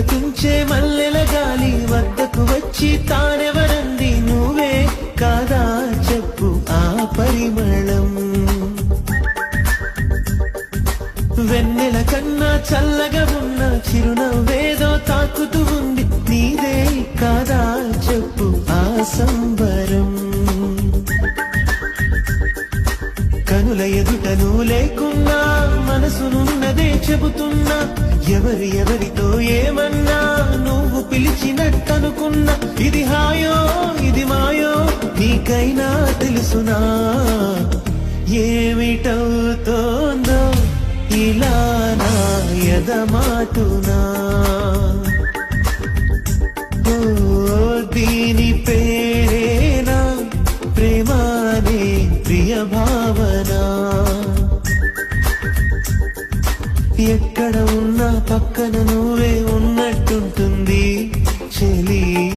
తుంచే మల్లెల గాలి వద్దకు వచ్చి తానెవరంది నువ్వే కాదా చెప్పు ఆ పరిమళం వెన్నెల కన్నా చల్లగా ఉన్న చిరునవ్వేదో తాకుతూ ఉంది నీదే కాదా చెప్పు ఆ సంబరం కనుల ఎదుట నువ్వు లేకున్నా మనసునున్నదే చెబుతున్నా ఎవరితో ఏమన్నా నువ్వు పిలిచినట్టనుకున్నా ఇది హాయో ఇది మాయో నీకైనా తెలుసునా ఏమిటవుతోందో ఇలా నా ఎదమాటునా